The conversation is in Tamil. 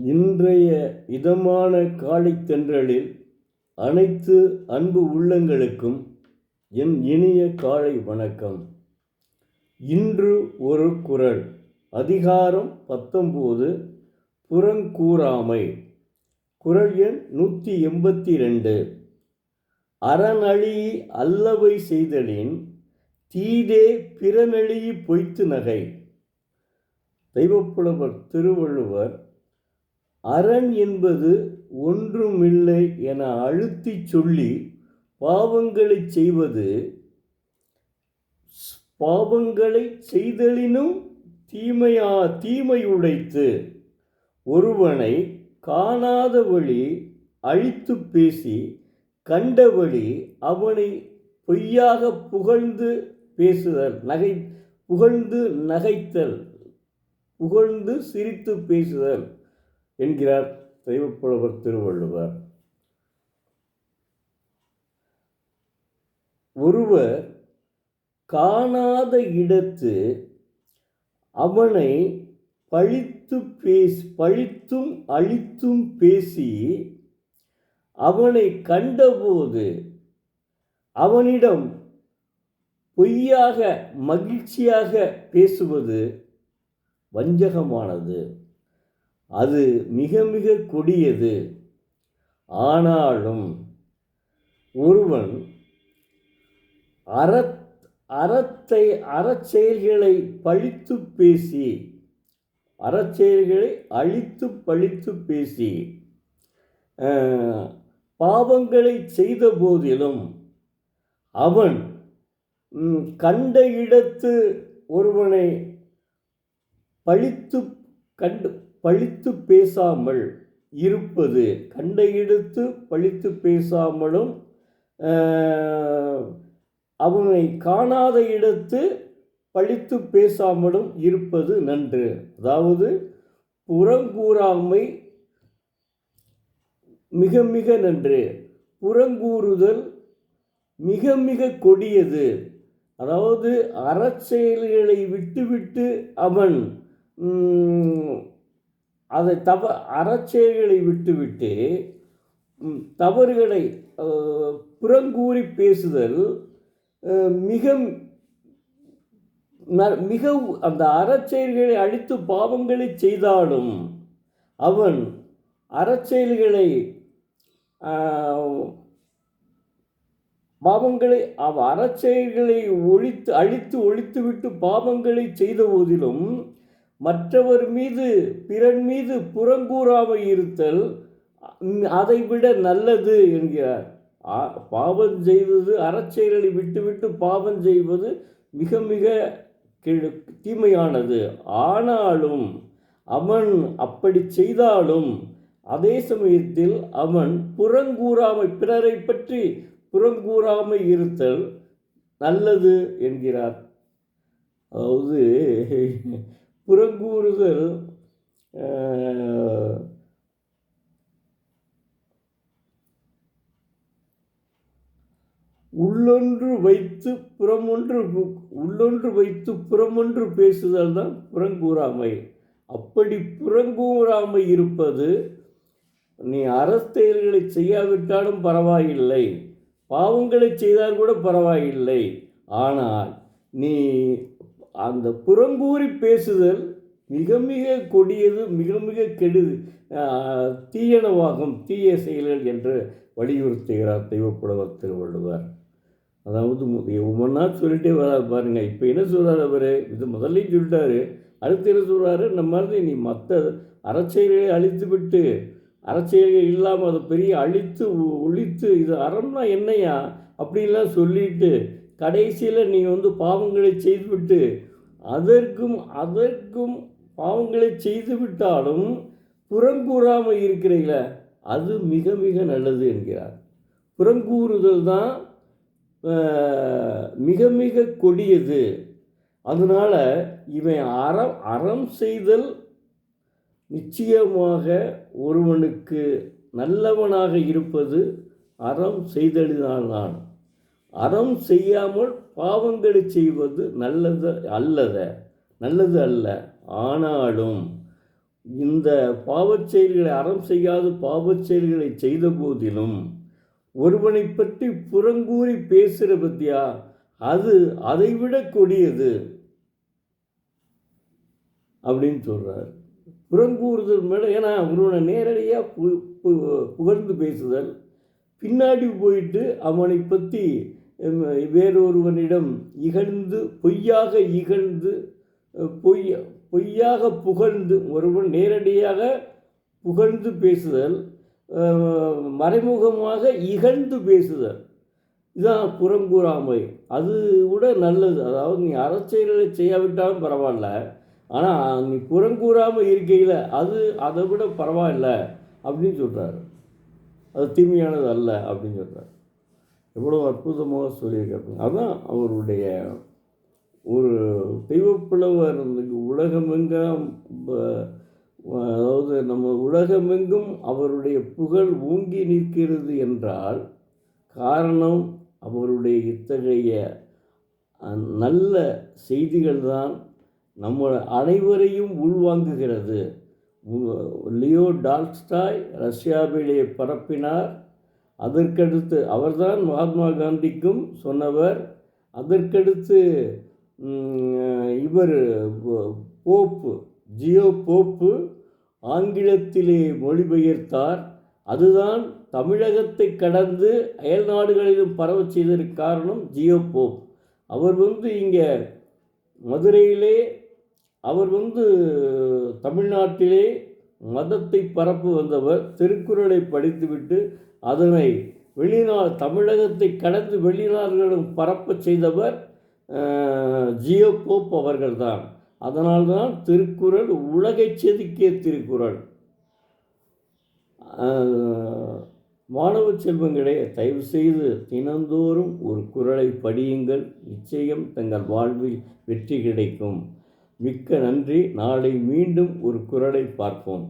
இன்றைய இதமான காலைத்தென்றலில் அனைத்து அன்பு உள்ளங்களுக்கும் என் இனிய காலை வணக்கம். இன்று ஒரு குறள். அதிகாரம் 19, புறங்கூறாமை. குறள் எண் 182. அறனழி அல்லவை செய்தலின் தீதே பிறனழி பொய்த்து நகை. தெய்வப்புலவர் திருவள்ளுவர் அரண் என்பது ஒன்றுமில்லை என அழுத்தி சொல்லி பாவங்களை செய்வது, பாவங்களை செய்தலினும் தீமையுடைத்து ஒருவனை காணாத வழி அழித்து பேசி கண்ட வழி அவனை பொய்யாக புகழ்ந்து பேசுதல், புகழ்ந்து நகைத்தல், புகழ்ந்து சிரித்து பேசுதல் என்கிறார் தெய்வப்புலவர் திருவள்ளுவர். ஒருவர் காணாத இடத்து அவனை பழித்தும் அழித்தும் பேசி அவனை கண்டபோது அவனிடம் பொய்யாக மகிழ்ச்சியாக பேசுவது வஞ்சகமானது. அது மிக மிக கொடியது. ஆனாலும் ஒருவன் அறச்செயல்களை பழித்து பேசி, அறச்செயல்களை அழித்து பழித்து பேசி பாவங்களை செய்த போதிலும் அவன் கண்ட இடத்து ஒருவனை பழித்து பேசாமல் இருப்பது, கண்ட இடத்து பழித்து பேசாமலும் அவனை காணாத இடத்து பழித்து பேசாமலும் இருப்பது நன்று. அதாவது புறங்கூறாமை மிக மிக நன்று. புறங்கூறுதல் மிக மிக கொடியது. அதாவது அறச்செயல்களை விட்டுவிட்டு அவன் அதை அறச்செயல்களை விட்டுவிட்டு தவறுகளை புறங்கூறி பேசுதல் மிக அந்த அறச்செயல்களை அழித்து பாவங்களை செய்தாலும் அவன் அறச்செயல்களை அறச்செயல்களை ஒழித்துவிட்டு பாவங்களை செய்த போதிலும் மற்றவர் மீது பிறன் மீது புறங்கூறாமல் இருத்தல் அதைவிட நல்லது என்கிறார். பாவம் செய்வது, அறச்செயல்களை விட்டுவிட்டு பாவம் செய்வது மிக மிக தீமையானது. ஆனாலும் அவன் அப்படி செய்தாலும் அதே சமயத்தில் அவன் புறங்கூறாமை, பிறரை பற்றி புறங்கூறாமை இருத்தல் நல்லது என்கிறார். அதாவது புறங்கூறுதல் உள்ளொன்று வைத்து புறமொன்று பேசுதல் தான் புறங்கூறாமை. அப்படி புறங்கூறாமை இருப்பது, நீ அறச்செயல்களை செய்யாவிட்டாலும் பரவாயில்லை, பாவங்களை செய்தால் கூட பரவாயில்லை, ஆனால் நீ அந்த புறங்கூறி பேசுதல் மிக மிக கொடியது, மிக மிக தீயனவாகும், தீய செயல்கள் என்று வலியுறுத்துகிறார் தெய்வப்புலவர் திருவள்ளுவர். அதாவது ஒவ்வொன்றா சொல்லிட்டே வராது பாருங்க. இப்போ என்ன சொல்கிறார் அவர்? இது முதல்லையும் சொல்லிட்டாரு, அடுத்து என்ன சொல்கிறாரு? நம்ம மாதிரி நீ மற்ற அறச்செயல்களை அழித்து விட்டு, அறச்செயல்கள் இல்லாமல் அதை பெரிய ஒழித்து இது அறம்னா என்னையா அப்படின்லாம் சொல்லிட்டு கடைசியில் நீ பாவங்களை செய்துவிட்டு அதற்கும் பாவங்களை செய்து விட்டாலும் புறங்கூறாமல் இருக்கிறீங்கள, அது மிக மிக நல்லது என்கிறார். புறங்கூறுதல் தான் மிக மிக கொடியது. அதனால் இவன் அறம் செய்தல் நிச்சயமாக ஒருவனுக்கு நல்லவனாக இருப்பது அறம் செய்தலினால்தான். அறம் செய்யாமல் பாவங்களை செய்வது நல்லது அல்ல. ஆனாலும் இந்த பாவச் செயல்களை, அறம் செய்யாத பாவச் செயல்களை செய்த போதிலும் ஒருவனை பற்றி புறங்கூறி பேசுகிற பத்தியா, அது அதைவிட கொடியது அப்படின்னு சொல்கிறார். புறங்கூறுதல் மேலே, ஏன்னா ஒருவனை நேரடியாக புகழ்ந்து பேசுதல், பின்னாடி போயிட்டு அவனை பற்றி வேறொருவனிடம் இகழ்ந்து, பொய்யாக இகழ்ந்து, பொய்யாக புகழ்ந்து, ஒருவன் நேரடியாக புகழ்ந்து பேசுதல், மறைமுகமாக இகழ்ந்து பேசுதல், இதுதான் புறங்கூறாமை. அது கூட நல்லது. அதாவது நீ அறச்செயல்களை செய்யாவிட்டாலும் பரவாயில்ல, ஆனால் நீ புறங்கூறாமல் இருக்கையில் அது அதை விட பரவாயில்ல அப்படின்னு சொல்கிறார். அது தீமையானது அல்ல அப்படின்னு சொல்கிறார். எவ்வளோ அற்புதமாக சொல்லியிருக்காங்க. அதுதான் அவருடைய ஒரு தெய்வப்புலவர். உலகமெங்கும், அதாவது நம்ம உலகமெங்கும் அவருடைய புகழ் ஓங்கி நிற்கிறது என்றால் காரணம் அவருடைய இத்தகைய நல்ல செய்திகள் தான் நம்ம அனைவரையும் உள்வாங்குகிறது. Leo Tolstoy ரஷ்யாவிலே பரப்பினார். அதற்கடுத்து அவர்தான் மகாத்மா காந்திக்கும் சொன்னவர். அதற்கடுத்து இவர் போப்பு, ஜியோ போப்பு ஆங்கிலத்திலே மொழிபெயர்த்தார். அதுதான் தமிழகத்தை கடந்து அயல் நாடுகளிலும் பரவ செய்ததற்கு காரணம் ஜியோ போப். அவர் இங்கே மதுரையிலே, அவர் தமிழ்நாட்டிலே மதத்தை பரப்பு வந்தவர். திருக்குறளை படித்துவிட்டு அதனை தமிழகத்தை கடந்து வெளிநாடுகளும் பரப்ப செய்தவர் ஜியோ போப் அவர்கள்தான். அதனால்தான் திருக்குறள் உலகை செதுக்கிய திருக்குறள். மாணவ செல்வங்களே, தயவு செய்து தினந்தோறும் ஒரு குறளை படியுங்கள். நிச்சயம் தங்கள் வாழ்வில் வெற்றி கிடைக்கும். மிக்க நன்றி. நாளை மீண்டும் ஒரு குறளை பார்ப்போம்.